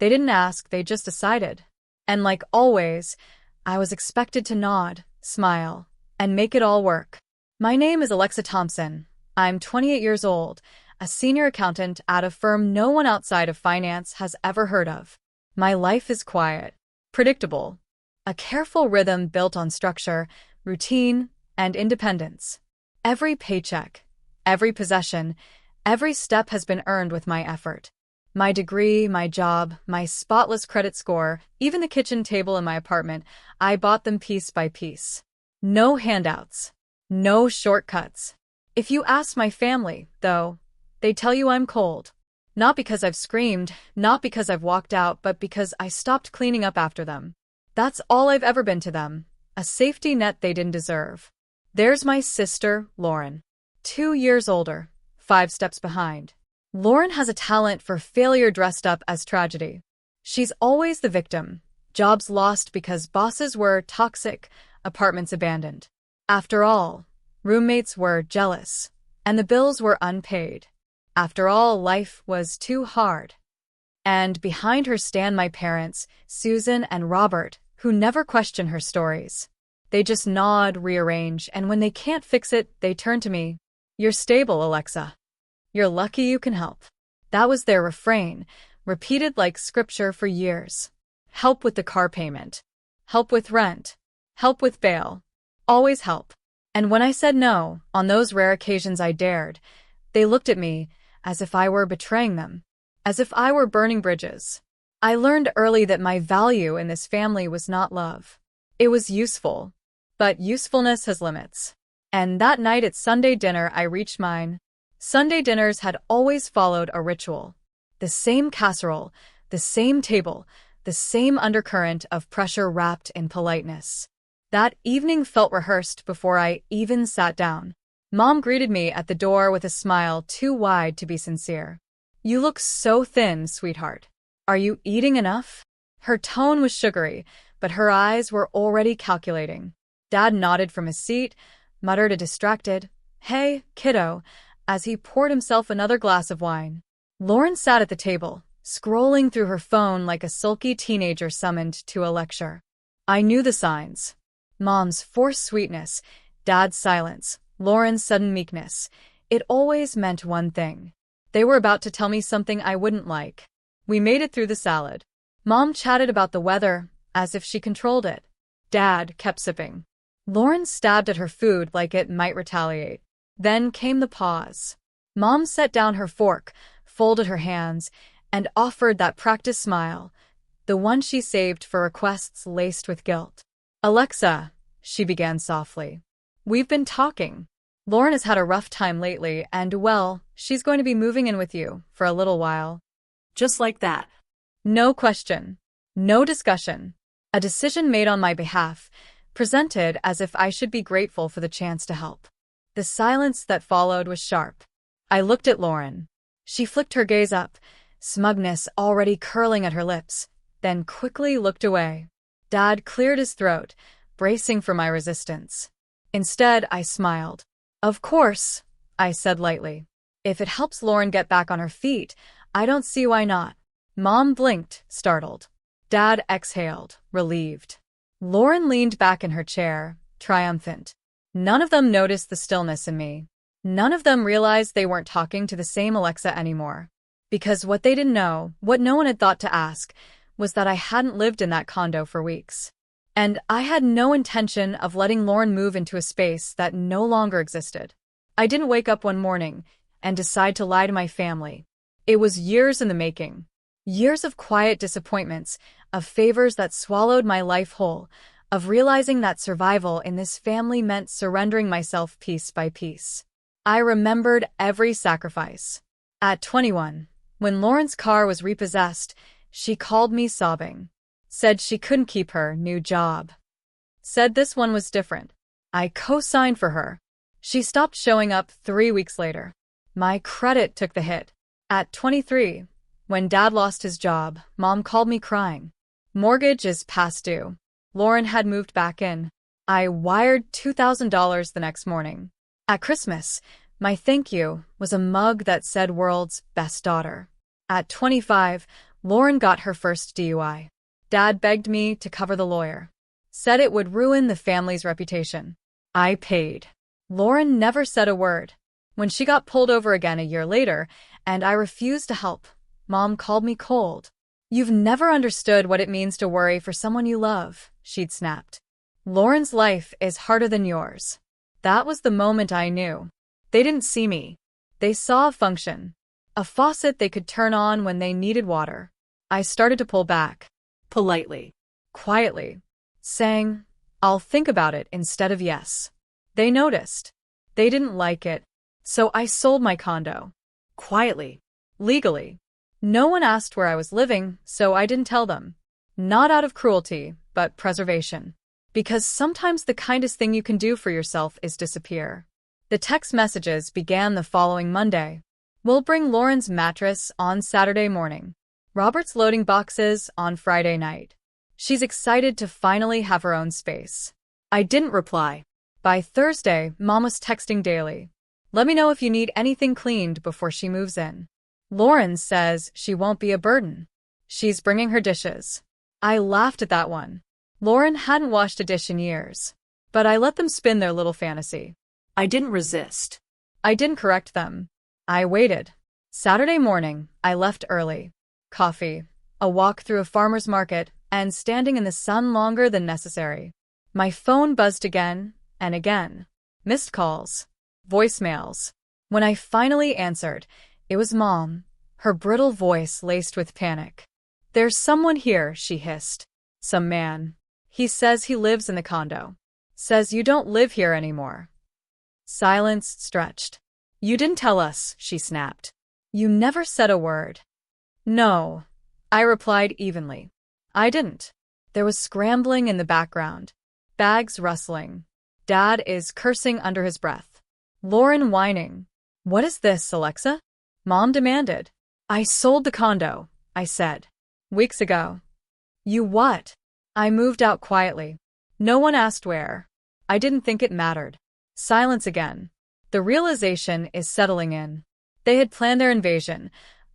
They didn't ask, they just decided. And like always, I was expected to nod, smile, and make it all work. My name is Alexa Thompson. I'm 28 years old, a senior accountant at a firm no one outside of finance has ever heard of. My life is quiet, predictable, a careful rhythm built on structure, routine, and independence. Every paycheck, every possession, every step has been earned with my effort. My degree, my job, my spotless credit score, even the kitchen table in my apartment, I bought them piece by piece. No handouts. No shortcuts. If you ask my family, though, they tell you I'm cold. Not because I've screamed, not because I've walked out, but because I stopped cleaning up after them. That's all I've ever been to them, a safety net they didn't deserve. There's my sister, Lauren. 2 years older, 5 steps behind. Lauren has a talent for failure dressed up as tragedy. She's always the victim. Jobs lost because bosses were toxic, apartments abandoned. After all, roommates were jealous, and the bills were unpaid. After all, life was too hard. And behind her stand my parents, Susan and Robert, who never question her stories. They just nod, rearrange, and when they can't fix it, they turn to me. You're stable, Alexa. You're lucky you can help. That was their refrain, repeated like scripture for years. Help with the car payment. Help with rent. Help with bail. Always help. And when I said no, on those rare occasions I dared, they looked at me as if I were betraying them, as if I were burning bridges. I learned early that my value in this family was not love. It was useful, but usefulness has limits. And that night at Sunday dinner I reached mine. Sunday dinners had always followed a ritual. The same casserole, the same table, the same undercurrent of pressure wrapped in politeness. That evening felt rehearsed before I even sat down. Mom greeted me at the door with a smile too wide to be sincere. You look so thin, sweetheart. Are you eating enough? Her tone was sugary, but her eyes were already calculating. Dad nodded from his seat, muttered a distracted, "Hey, kiddo," as he poured himself another glass of wine. Lauren sat at the table, scrolling through her phone like a sulky teenager summoned to a lecture. I knew the signs. Mom's forced sweetness, Dad's silence, Lauren's sudden meekness. It always meant one thing. They were about to tell me something I wouldn't like. We made it through the salad. Mom chatted about the weather, as if she controlled it. Dad kept sipping. Lauren stabbed at her food like it might retaliate. Then came the pause. Mom set down her fork, folded her hands, and offered that practice smile, the one she saved for requests laced with guilt. Alexa, she began softly. We've been talking. Lauren has had a rough time lately, and well, she's going to be moving in with you for a little while. Just like that. No question. No discussion. A decision made on my behalf, presented as if I should be grateful for the chance to help. The silence that followed was sharp. I looked at Lauren. She flicked her gaze up, smugness already curling at her lips, then quickly looked away. Dad cleared his throat, bracing for my resistance. Instead, I smiled. Of course, I said lightly. If it helps Lauren get back on her feet, I don't see why not. Mom blinked, startled. Dad exhaled, relieved. Lauren leaned back in her chair, triumphant. None of them noticed the stillness in me. None of them realized they weren't talking to the same Alexa anymore. Because what they didn't know, what no one had thought to ask, was that I hadn't lived in that condo for weeks. And I had no intention of letting Lauren move into a space that no longer existed. I didn't wake up one morning and decide to lie to my family. It was years in the making. Years of quiet disappointments, of favors that swallowed my life whole, of realizing that survival in this family meant surrendering myself piece by piece. I remembered every sacrifice. At 21, when Lauren's car was repossessed, she called me sobbing. Said she couldn't keep her new job. Said this one was different. I co-signed for her. She stopped showing up 3 weeks later. My credit took the hit. At 23, when Dad lost his job, Mom called me crying. Mortgage is past due. Lauren had moved back in. I wired $2,000 the next morning. At Christmas, my thank you was a mug that said "World's Best Daughter." At 25, Lauren got her first DUI. Dad begged me to cover the lawyer. Said it would ruin the family's reputation. I paid. Lauren never said a word. When she got pulled over again a year later, and I refused to help, Mom called me cold. You've never understood what it means to worry for someone you love, she'd snapped. Lauren's life is harder than yours. That was the moment I knew. They didn't see me. They saw a function. A faucet they could turn on when they needed water. I started to pull back. Politely. Quietly. Saying, I'll think about it instead of yes. They noticed. They didn't like it. So I sold my condo. Quietly. Legally. No one asked where I was living, so I didn't tell them. Not out of cruelty, but preservation. Because sometimes the kindest thing you can do for yourself is disappear. The text messages began the following Monday. We'll bring Lauren's mattress on Saturday morning. Robert's loading boxes on Friday night. She's excited to finally have her own space. I didn't reply. By Thursday, Mom was texting daily. Let me know if you need anything cleaned before she moves in. Lauren says she won't be a burden. She's bringing her dishes. I laughed at that one. Lauren hadn't washed a dish in years. But I let them spin their little fantasy. I didn't resist. I didn't correct them. I waited. Saturday morning, I left early. Coffee, a walk through a farmer's market, and standing in the sun longer than necessary. My phone buzzed again and again. Missed calls. Voicemails. When I finally answered, it was Mom, her brittle voice laced with panic. There's someone here, she hissed. Some man. He says he lives in the condo. Says you don't live here anymore. Silence stretched. You didn't tell us, she snapped. You never said a word. No, I replied evenly. I didn't. There was scrambling in the background. Bags rustling. Dad is cursing under his breath. Lauren whining. What is this, Alexa? Mom demanded. I sold the condo, I said. Weeks ago. You what? I moved out quietly. No one asked where. I didn't think it mattered. Silence again. The realization is settling in. They had planned their invasion,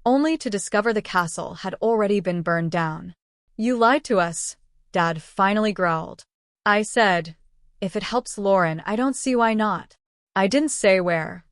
only to discover the castle had already been burned down. You lied to us, Dad finally growled. I said, if it helps Lauren, I don't see why not. I didn't say where.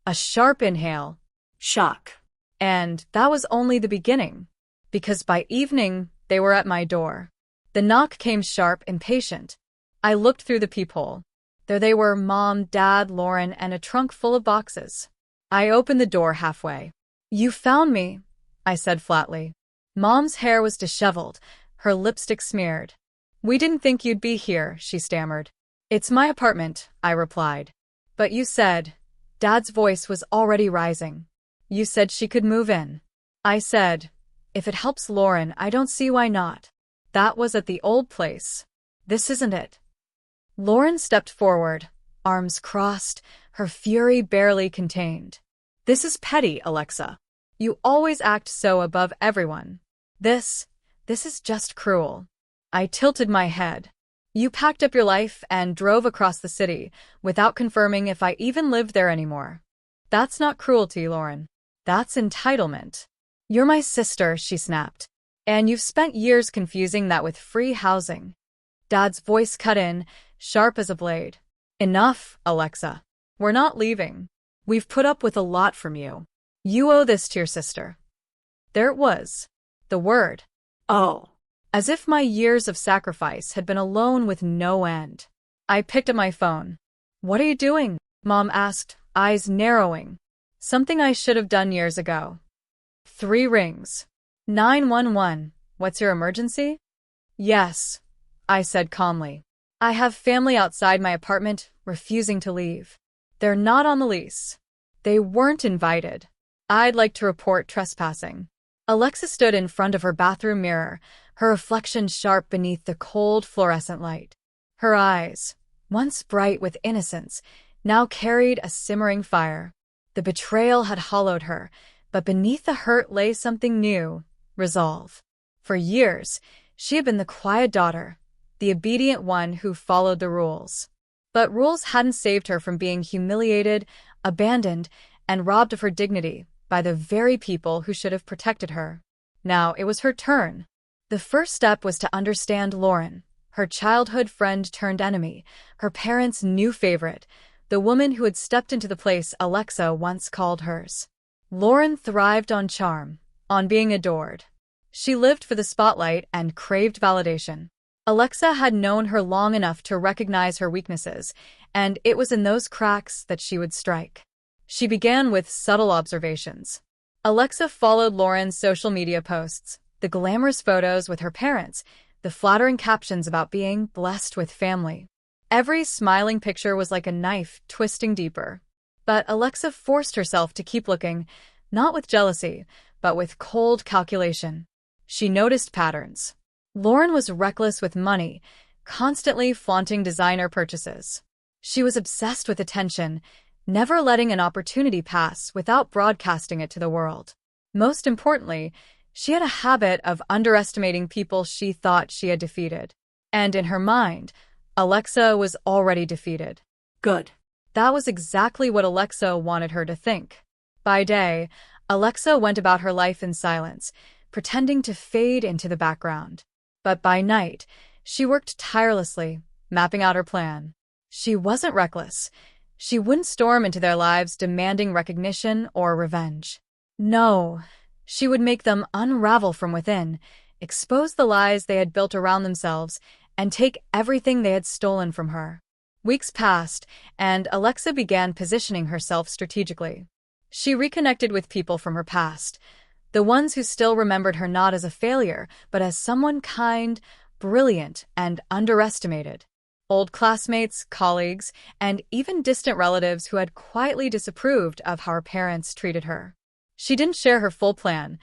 A sharp inhale. Shock. And that was only the beginning. Because by evening, they were at my door. The knock came sharp, impatient. I looked through the peephole. There they were, Mom, Dad, Lauren, and a trunk full of boxes. I opened the door halfway. You found me, I said flatly. Mom's hair was disheveled, her lipstick smeared. We didn't think you'd be here, she stammered. It's my apartment, I replied. But you said, Dad's voice was already rising. You said she could move in. I said, if it helps Lauren, I don't see why not. That was at the old place. This isn't it. Lauren stepped forward, arms crossed, her fury barely contained. This is petty, Alexa. You always act so above everyone. This is just cruel. I tilted my head. You packed up your life and drove across the city without confirming if I even lived there anymore. That's not cruelty, Lauren. That's entitlement. You're my sister, she snapped. And you've spent years confusing that with free housing. Dad's voice cut in, sharp as a blade. Enough, Alexa. We're not leaving. We've put up with a lot from you. You owe this to your sister. There it was. The word. Oh. As if my years of sacrifice had been a loan with no end. I picked up my phone. What are you doing? Mom asked, eyes narrowing. Something I should have done years ago. 3 rings. 911. What's your emergency? Yes, I said calmly. I have family outside my apartment, refusing to leave. They're not on the lease. They weren't invited. I'd like to report trespassing. Alexa stood in front of her bathroom mirror, her reflection sharp beneath the cold fluorescent light. Her eyes, once bright with innocence, now carried a simmering fire. The betrayal had hollowed her, but beneath the hurt lay something new, resolve. For years, she had been the quiet daughter, the obedient one who followed the rules. But rules hadn't saved her from being humiliated, abandoned, and robbed of her dignity by the very people who should have protected her. Now it was her turn. The first step was to understand Lauren, her childhood friend turned enemy, her parents' new favorite, the woman who had stepped into the place Alexa once called hers. Lauren thrived on charm, on being adored. She lived for the spotlight and craved validation. Alexa had known her long enough to recognize her weaknesses, and it was in those cracks that she would strike. She began with subtle observations. Alexa followed Lauren's social media posts, the glamorous photos with her parents, the flattering captions about being blessed with family. Every smiling picture was like a knife twisting deeper. But Alexa forced herself to keep looking, not with jealousy, but with cold calculation. She noticed patterns. Lauren was reckless with money, constantly flaunting designer purchases. She was obsessed with attention, never letting an opportunity pass without broadcasting it to the world. Most importantly, she had a habit of underestimating people she thought she had defeated. And in her mind, Alexa was already defeated. Good. That was exactly what Alexa wanted her to think. By day, Alexa went about her life in silence, pretending to fade into the background. But by night, she worked tirelessly, mapping out her plan. She wasn't reckless. She wouldn't storm into their lives demanding recognition or revenge. No, she would make them unravel from within, expose the lies they had built around themselves, and take everything they had stolen from her. Weeks passed, and Alexa began positioning herself strategically. She reconnected with people from her past, the ones who still remembered her not as a failure, but as someone kind, brilliant, and underestimated. Old classmates, colleagues, and even distant relatives who had quietly disapproved of how her parents treated her. She didn't share her full plan,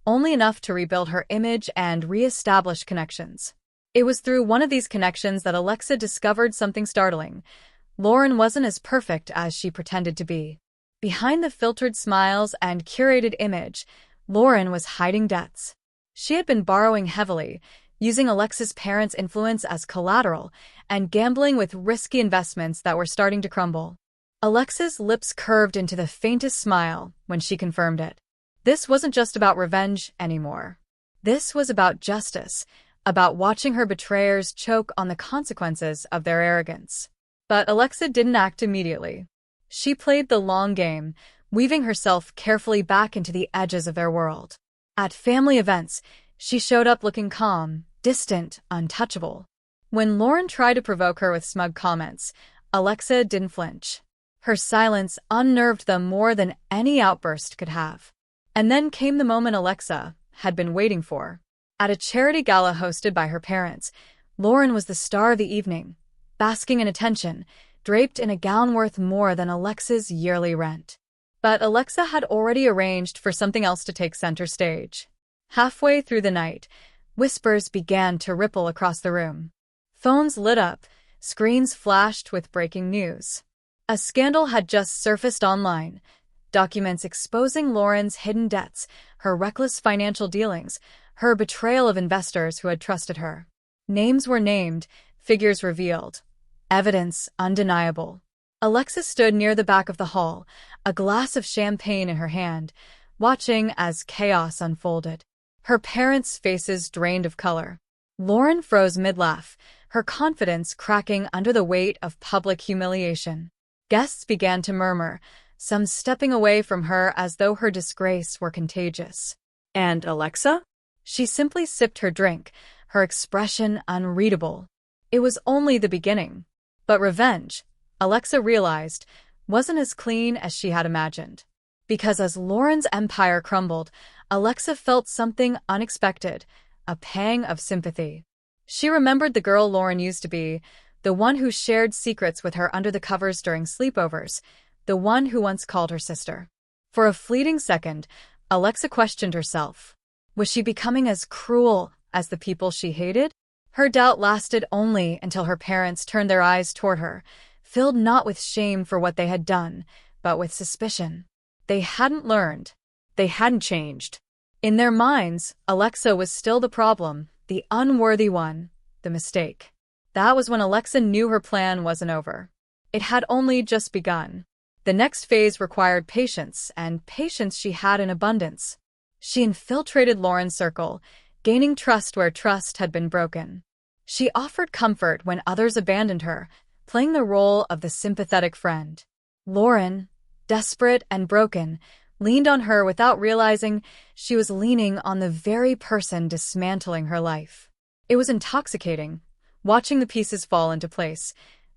only enough to rebuild her image and re-establish connections. It was through one of these connections that Alexa discovered something startling. Lauren wasn't as perfect as she pretended to be. Behind the filtered smiles and curated image, Lauren was hiding debts. She had been borrowing heavily, using Alexa's parents' influence as collateral, and gambling with risky investments that were starting to crumble. Alexa's lips curved into the faintest smile when she confirmed it. This wasn't just about revenge anymore. This was about justice, about watching her betrayers choke on the consequences of their arrogance. But Alexa didn't act immediately. She played the long game, weaving herself carefully back into the edges of their world. At family events, she showed up looking calm, distant, untouchable. When Lauren tried to provoke her with smug comments, Alexa didn't flinch. Her silence unnerved them more than any outburst could have. And then came the moment Alexa had been waiting for. At a charity gala hosted by her parents, Lauren was the star of the evening, basking in attention, draped in a gown worth more than Alexa's yearly rent. But Alexa had already arranged for something else to take center stage. Halfway through the night, whispers began to ripple across the room. Phones lit up, screens flashed with breaking news. A scandal had just surfaced online, documents exposing Lauren's hidden debts, her reckless financial dealings, her betrayal of investors who had trusted her. Names were named, figures revealed, evidence undeniable. Alexa stood near the back of the hall, a glass of champagne in her hand, watching as chaos unfolded. Her parents' faces drained of color. Lauren froze mid-laugh, her confidence cracking under the weight of public humiliation. Guests began to murmur, some stepping away from her as though her disgrace were contagious. And Alexa? She simply sipped her drink, her expression unreadable. It was only the beginning. But revenge, Alexa realized, wasn't as clean as she had imagined. Because as Lauren's empire crumbled, Alexa felt something unexpected, a pang of sympathy. She remembered the girl Lauren used to be, the one who shared secrets with her under the covers during sleepovers, the one who once called her sister. For a fleeting second, Alexa questioned herself. Was she becoming as cruel as the people she hated? Her doubt lasted only until her parents turned their eyes toward her, filled not with shame for what they had done, but with suspicion. They hadn't learned. They hadn't changed. In their minds, Alexa was still the problem, the unworthy one, the mistake. That was when Alexa knew her plan wasn't over. It had only just begun. The next phase required patience, and patience she had in abundance. She infiltrated Lauren's circle, gaining trust where trust had been broken. She offered comfort when others abandoned her, playing the role of the sympathetic friend. Lauren, desperate and broken, leaned on her without realizing she was leaning on the very person dismantling her life. It was intoxicating, watching the pieces fall into place,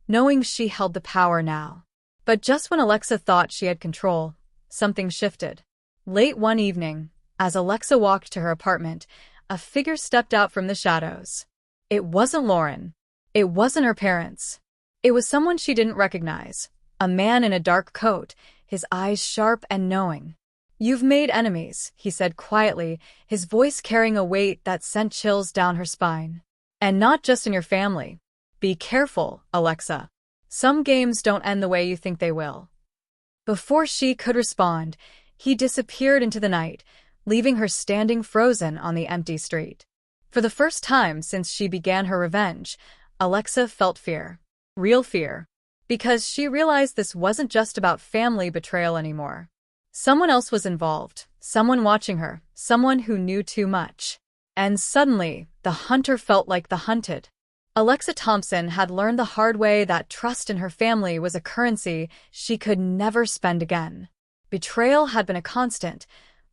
knowing she held the power now. But just when Alexa thought she had control, something shifted. Late one evening, as Alexa walked to her apartment, a figure stepped out from the shadows. It wasn't Lauren. It wasn't her parents. It was someone she didn't recognize, a man in a dark coat, his eyes sharp and knowing. "You've made enemies," he said quietly, his voice carrying a weight that sent chills down her spine. "And not just in your family. Be careful, Alexa. Some games don't end the way you think they will." Before she could respond, he disappeared into the night, leaving her standing frozen on the empty street. For the first time since she began her revenge, Alexa felt fear. Real fear. Because she realized this wasn't just about family betrayal anymore. Someone else was involved, someone watching her, someone who knew too much. And suddenly, the hunter felt like the hunted. Alexa Thompson had learned the hard way that trust in her family was a currency she could never spend again. Betrayal had been a constant,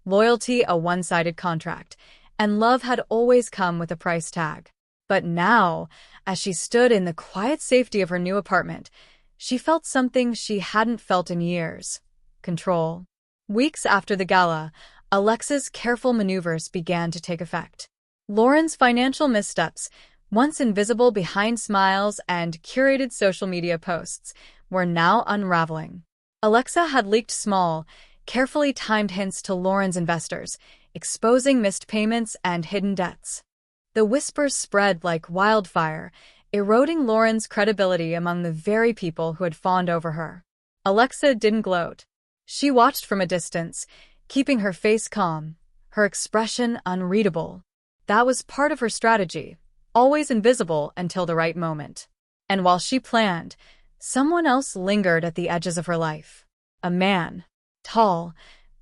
loyalty a one-sided contract, and love had always come with a price tag. But now, as she stood in the quiet safety of her new apartment, she felt something she hadn't felt in years: control. Weeks after the gala, Alexa's careful maneuvers began to take effect. Lauren's financial missteps, once invisible behind smiles and curated social media posts, were now unraveling. Alexa had leaked small, carefully timed hints to Lauren's investors, exposing missed payments and hidden debts. The whispers spread like wildfire, eroding Lauren's credibility among the very people who had fawned over her. Alexa didn't gloat. She watched from a distance, keeping her face calm, her expression unreadable. That was part of her strategy, always invisible until the right moment. And while she planned, someone else lingered at the edges of her life. A man. Tall,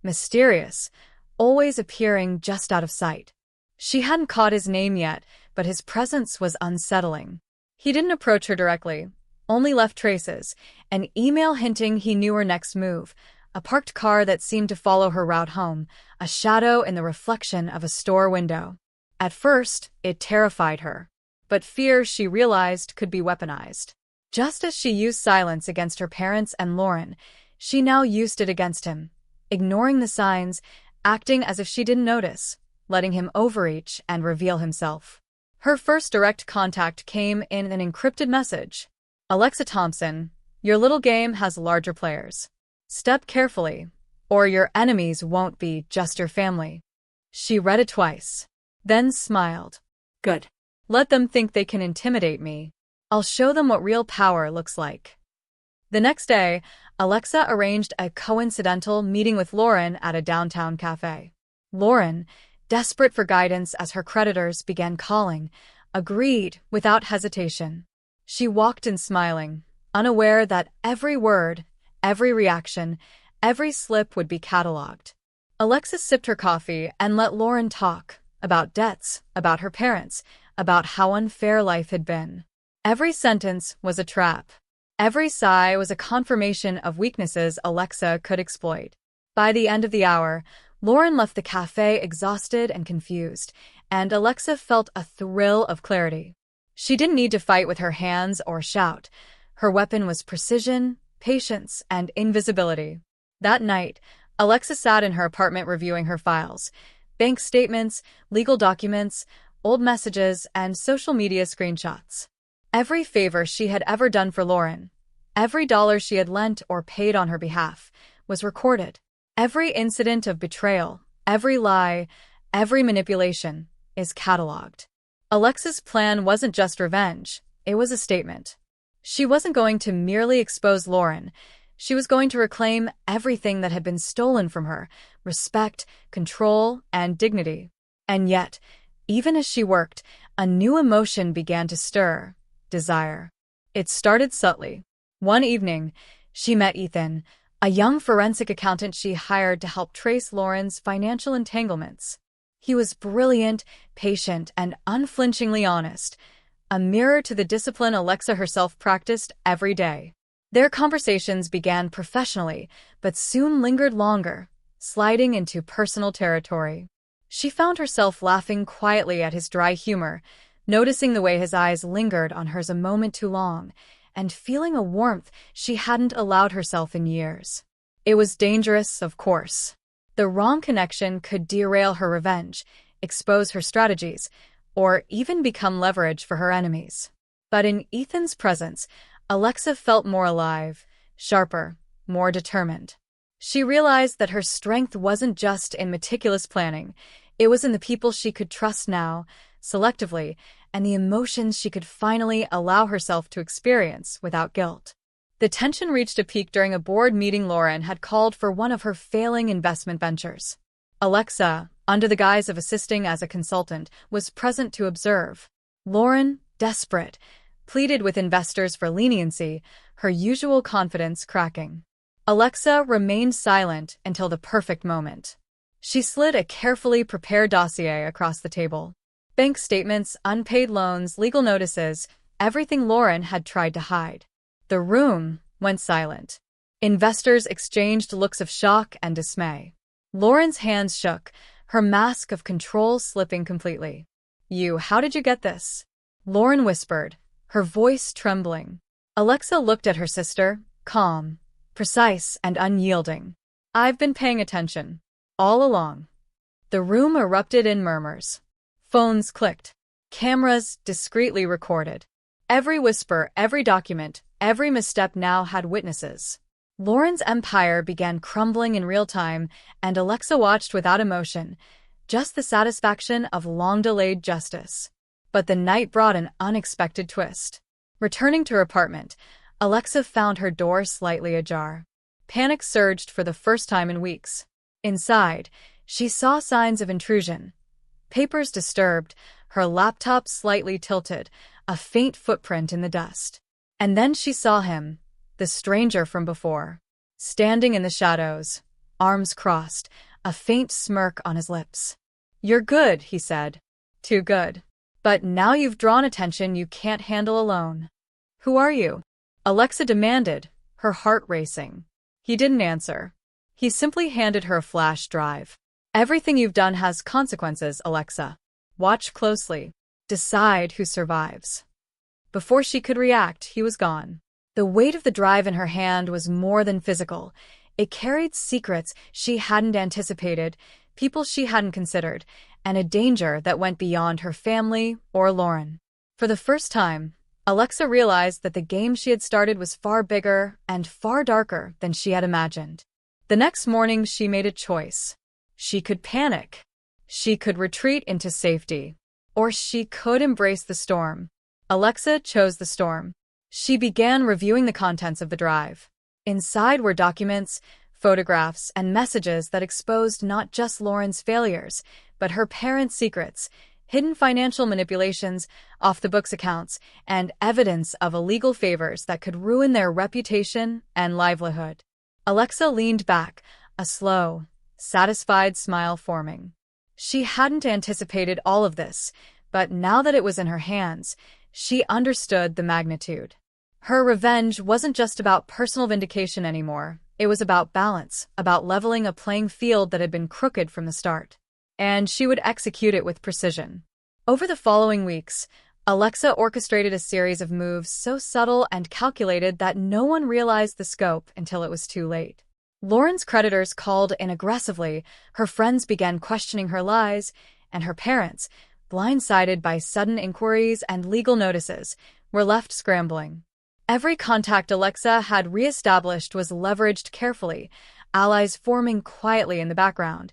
mysterious, always appearing just out of sight. She hadn't caught his name yet, but his presence was unsettling. He didn't approach her directly, only left traces, an email hinting he knew her next move, a parked car that seemed to follow her route home, a shadow in the reflection of a store window. At first, it terrified her, but fear, she realized, could be weaponized. Just as she used silence against her parents and Lauren, she now used it against him, ignoring the signs, acting as if she didn't notice, letting him overreach and reveal himself. Her first direct contact came in an encrypted message. "Alexa Thompson, your little game has larger players. Step carefully, or your enemies won't be just your family." She read it twice, then smiled. "Good. Let them think they can intimidate me. I'll show them what real power looks like." The next day, Alexa arranged a coincidental meeting with Lauren at a downtown cafe. Lauren, desperate for guidance as her creditors began calling, agreed without hesitation. She walked in smiling, unaware that every word, every reaction, every slip would be catalogued. Alexa sipped her coffee and let Lauren talk about debts, about her parents, about how unfair life had been. Every sentence was a trap. Every sigh was a confirmation of weaknesses Alexa could exploit. By the end of the hour, Lauren left the cafe exhausted and confused, and Alexa felt a thrill of clarity. She didn't need to fight with her hands or shout. Her weapon was precision, patience, and invisibility. That night, Alexa sat in her apartment reviewing her files: bank statements, legal documents, old messages, and social media screenshots. Every favor she had ever done for Lauren, every dollar she had lent or paid on her behalf, was recorded. Every incident of betrayal, every lie, every manipulation, is cataloged. Alexa's plan wasn't just revenge, it was a statement. She wasn't going to merely expose Lauren. She was going to reclaim everything that had been stolen from her: respect, control, and dignity. And yet, even as she worked, a new emotion began to stir: desire. It started subtly. One evening, she met Ethan, a young forensic accountant she hired to help trace Lauren's financial entanglements. He was brilliant, patient, and unflinchingly honest, a mirror to the discipline Alexa herself practiced every day. Their conversations began professionally, but soon lingered longer, sliding into personal territory. She found herself laughing quietly at his dry humor, noticing the way his eyes lingered on hers a moment too long, and feeling a warmth she hadn't allowed herself in years. It was dangerous, of course. The wrong connection could derail her revenge, expose her strategies, or even become leverage for her enemies. But in Ethan's presence, Alexa felt more alive, sharper, more determined. She realized that her strength wasn't just in meticulous planning, it was in the people she could trust now, selectively, and the emotions she could finally allow herself to experience without guilt. The tension reached a peak during a board meeting Lauren had called for one of her failing investment ventures. Alexa, under the guise of assisting as a consultant, was present to observe. Lauren, desperate, pleaded with investors for leniency, her usual confidence cracking. Alexa remained silent until the perfect moment. She slid a carefully prepared dossier across the table. Bank statements, unpaid loans, legal notices, everything Lauren had tried to hide. The room went silent. Investors exchanged looks of shock and dismay. Lauren's hands shook, her mask of control slipping completely. How did you get this?" Lauren whispered, her voice trembling. Alexa looked at her sister, calm, precise, and unyielding. "I've been paying attention. All along." The room erupted in murmurs. Phones clicked. Cameras discreetly recorded. Every whisper, every document, every misstep now had witnesses. Lauren's empire began crumbling in real time, and Alexa watched without emotion, just the satisfaction of long-delayed justice. But the night brought an unexpected twist. Returning to her apartment, Alexa found her door slightly ajar. Panic surged for the first time in weeks. Inside, she saw signs of intrusion. Papers disturbed, her laptop slightly tilted, a faint footprint in the dust. And then she saw him, the stranger from before, standing in the shadows, arms crossed, a faint smirk on his lips. "You're good," he said. "Too good. But now you've drawn attention you can't handle alone." "Who are you?" Alexa demanded, her heart racing. He didn't answer. He simply handed her a flash drive. "Everything you've done has consequences, Alexa. Watch closely. Decide who survives." Before she could react, he was gone. The weight of the drive in her hand was more than physical. It carried secrets she hadn't anticipated, people she hadn't considered, and a danger that went beyond her family or Lauren. For the first time, Alexa realized that the game she had started was far bigger and far darker than she had imagined. The next morning, she made a choice. She could panic. She could retreat into safety. Or she could embrace the storm. Alexa chose the storm. She began reviewing the contents of the drive. Inside were documents, photographs, and messages that exposed not just Lauren's failures, but her parents' secrets, hidden financial manipulations, off-the-books accounts, and evidence of illegal favors that could ruin their reputation and livelihood. Alexa leaned back, a slow, satisfied smile forming. She hadn't anticipated all of this, but now that it was in her hands, she understood the magnitude. Her revenge wasn't just about personal vindication anymore. It was about balance, about leveling a playing field that had been crooked from the start. And she would execute it with precision. Over the following weeks, Alexa orchestrated a series of moves so subtle and calculated that no one realized the scope until it was too late. Lauren's creditors called in aggressively, her friends began questioning her lies, and her parents, blindsided by sudden inquiries and legal notices, were left scrambling. Every contact Alexa had re-established was leveraged carefully, allies forming quietly in the background,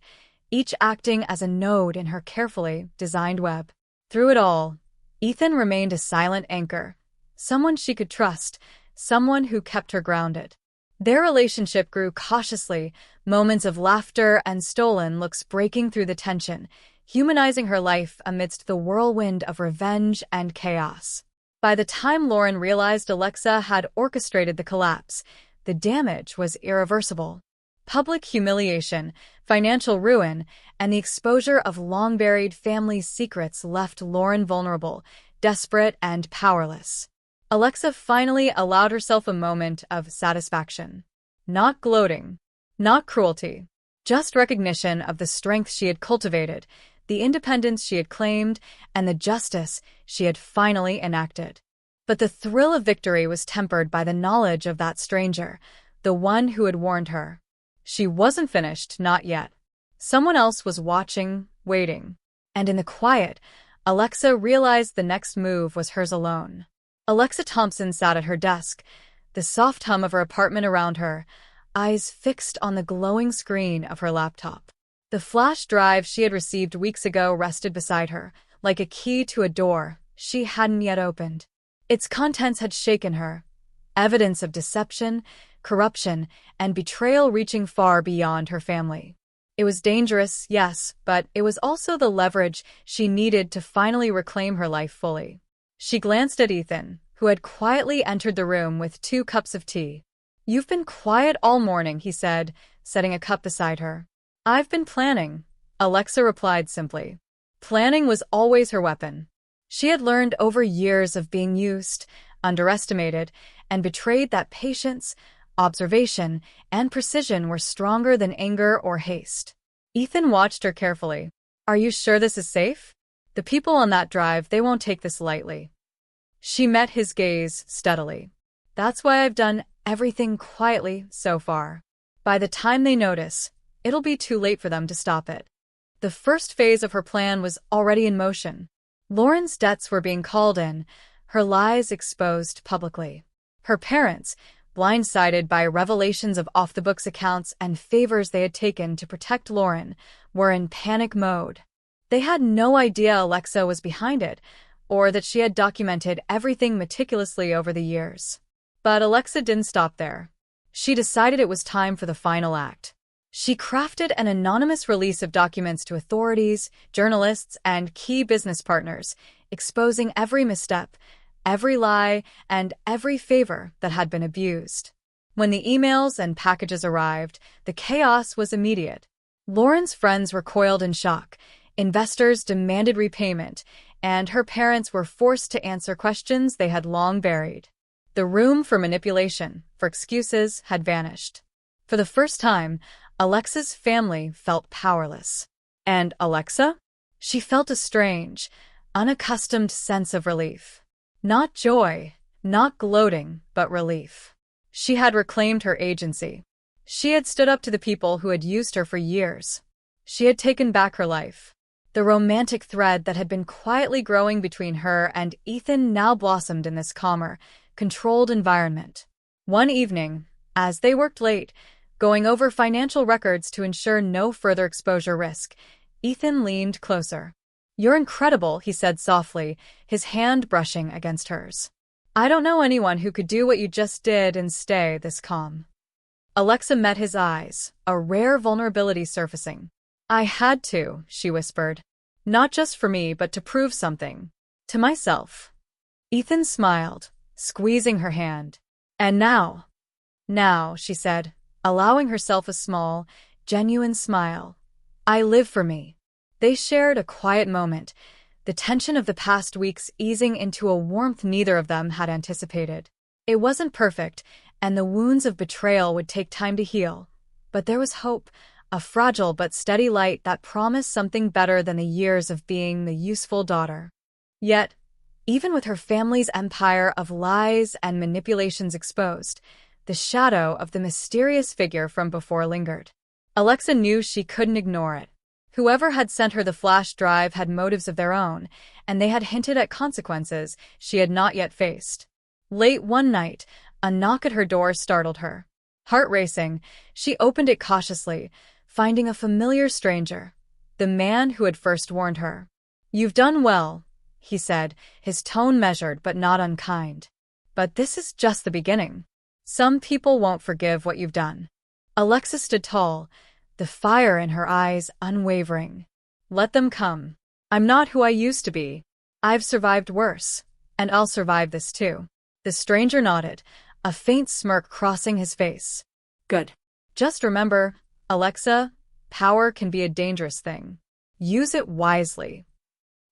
each acting as a node in her carefully designed web. Through it all, Ethan remained a silent anchor, someone she could trust, someone who kept her grounded. Their relationship grew cautiously, moments of laughter and stolen looks breaking through the tension, humanizing her life amidst the whirlwind of revenge and chaos. By the time Lauren realized Alexa had orchestrated the collapse, the damage was irreversible. Public humiliation, financial ruin, and the exposure of long-buried family secrets left Lauren vulnerable, desperate, and powerless. Alexa finally allowed herself a moment of satisfaction. Not gloating, not cruelty, just recognition of the strength she had cultivated, the independence she had claimed, and the justice she had finally enacted. But the thrill of victory was tempered by the knowledge of that stranger, the one who had warned her. She wasn't finished, not yet. Someone else was watching, waiting. And in the quiet, Alexa realized the next move was hers alone. Alexa Thompson sat at her desk, the soft hum of her apartment around her, eyes fixed on the glowing screen of her laptop. The flash drive she had received weeks ago rested beside her, like a key to a door she hadn't yet opened. Its contents had shaken her, evidence of deception, corruption, and betrayal reaching far beyond her family. It was dangerous, yes, but it was also the leverage she needed to finally reclaim her life fully. She glanced at Ethan, who had quietly entered the room with 2 cups of tea. "You've been quiet all morning," he said, setting a cup beside her. "I've been planning," Alexa replied simply. Planning was always her weapon. She had learned over years of being used, underestimated, and betrayed that patience, observation, and precision were stronger than anger or haste. Ethan watched her carefully. "Are you sure this is safe? The people on that drive, they won't take this lightly." She met his gaze steadily. "That's why I've done everything quietly so far. By the time they notice, it'll be too late for them to stop it." The first phase of her plan was already in motion. Lauren's debts were being called in, her lies exposed publicly. Her parents, blindsided by revelations of off-the-books accounts and favors they had taken to protect Lauren, were in panic mode. They had no idea Alexa was behind it, or that she had documented everything meticulously over the years. But Alexa didn't stop there. She decided it was time for the final act. She crafted an anonymous release of documents to authorities, journalists, and key business partners, exposing every misstep, every lie, and every favor that had been abused. When the emails and packages arrived, the chaos was immediate. Lauren's friends recoiled in shock, investors demanded repayment, and her parents were forced to answer questions they had long buried. The room for manipulation, for excuses, had vanished. For the first time, Alexa's family felt powerless. And Alexa? She felt a strange, unaccustomed sense of relief. Not joy, not gloating, but relief. She had reclaimed her agency. She had stood up to the people who had used her for years. She had taken back her life. The romantic thread that had been quietly growing between her and Ethan now blossomed in this calmer, controlled environment. One evening, as they worked late, going over financial records to ensure no further exposure risk, Ethan leaned closer. "You're incredible," he said softly, his hand brushing against hers. "I don't know anyone who could do what you just did and stay this calm." Alexa met his eyes, a rare vulnerability surfacing. "I had to," she whispered. "Not just for me, but to prove something. To myself." Ethan smiled, squeezing her hand. "And now?" "Now," she said, allowing herself a small, genuine smile. "I live for me." They shared a quiet moment, the tension of the past weeks easing into a warmth neither of them had anticipated. It wasn't perfect, and the wounds of betrayal would take time to heal. But there was hope, a fragile but steady light that promised something better than the years of being the useful daughter. Yet, even with her family's empire of lies and manipulations exposed, the shadow of the mysterious figure from before lingered. Alexa knew she couldn't ignore it. Whoever had sent her the flash drive had motives of their own, and they had hinted at consequences she had not yet faced. Late one night, a knock at her door startled her. Heart racing, she opened it cautiously, finding a familiar stranger, the man who had first warned her. "You've done well," he said, his tone measured but not unkind. "But this is just the beginning. Some people won't forgive what you've done." Alexa stood tall, the fire in her eyes unwavering. "Let them come. I'm not who I used to be. I've survived worse, and I'll survive this too." The stranger nodded, a faint smirk crossing his face. Good. Just remember, Alexa, power can be a dangerous thing. Use it wisely.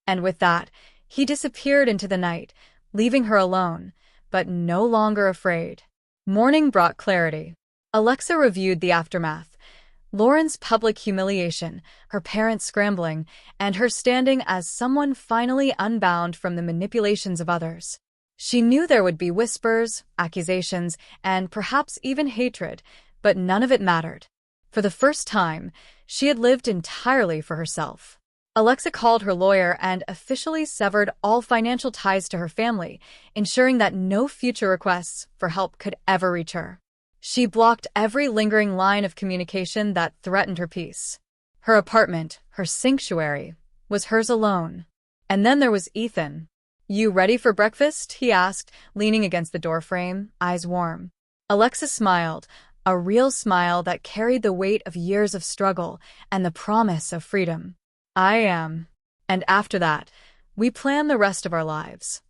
And with that, he disappeared into the night, leaving her alone, but no longer afraid. Morning brought clarity. Alexa reviewed the aftermath. Lauren's public humiliation, her parents scrambling, and her standing as someone finally unbound from the manipulations of others. She knew there would be whispers, accusations, and perhaps even hatred, but none of it mattered. For the first time, she had lived entirely for herself. Alexa called her lawyer and officially severed all financial ties to her family, ensuring that no future requests for help could ever reach her. She blocked every lingering line of communication that threatened her peace. Her apartment, her sanctuary, was hers alone. And then there was Ethan. "You ready for breakfast?" he asked, leaning against the doorframe, eyes warm. Alexa smiled, a real smile that carried the weight of years of struggle and the promise of freedom. "I am. And after that, we plan the rest of our lives."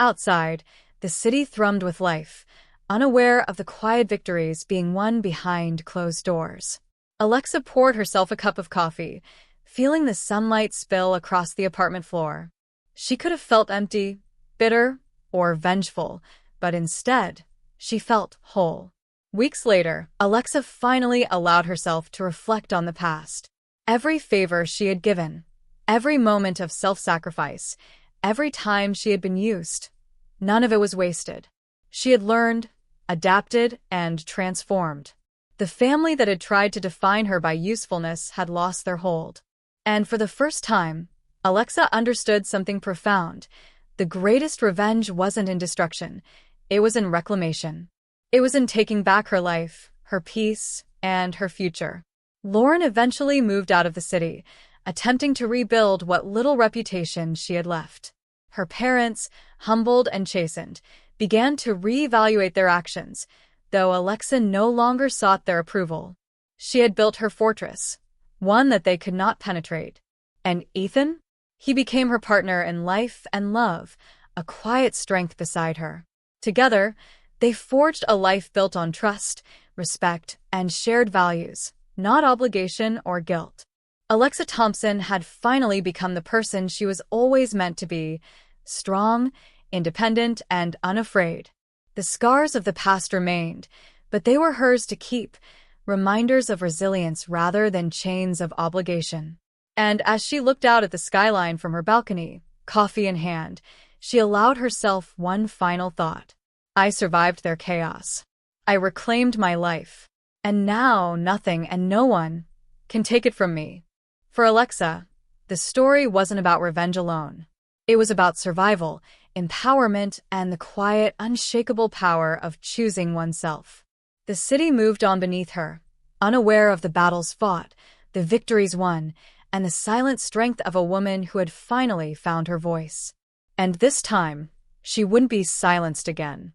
Outside, the city thrummed with life, unaware of the quiet victories being won behind closed doors. Alexa poured herself a cup of coffee, feeling the sunlight spill across the apartment floor. She could have felt empty, bitter, or vengeful, but instead, she felt whole. Weeks later, Alexa finally allowed herself to reflect on the past. Every favor she had given, every moment of self-sacrifice, every time she had been used, none of it was wasted. She had learned, adapted, and transformed. The family that had tried to define her by usefulness had lost their hold. And for the first time, Alexa understood something profound. The greatest revenge wasn't in destruction, it was in reclamation. It was in taking back her life, her peace, and her future. Lauren eventually moved out of the city, attempting to rebuild what little reputation she had left. Her parents, humbled and chastened, began to reevaluate their actions, though Alexa no longer sought their approval. She had built her fortress, one that they could not penetrate. And Ethan? He became her partner in life and love, a quiet strength beside her. Together, they forged a life built on trust, respect, and shared values, not obligation or guilt. Alexa Thompson had finally become the person she was always meant to be, strong, independent, and unafraid. The scars of the past remained, but they were hers to keep, reminders of resilience rather than chains of obligation. And as she looked out at the skyline from her balcony, coffee in hand, she allowed herself one final thought. I survived their chaos. I reclaimed my life. And now nothing and no one can take it from me. For Alexa, the story wasn't about revenge alone. It was about survival, empowerment, and the quiet, unshakable power of choosing oneself. The city moved on beneath her, unaware of the battles fought, the victories won, and the silent strength of a woman who had finally found her voice. And this time, she wouldn't be silenced again.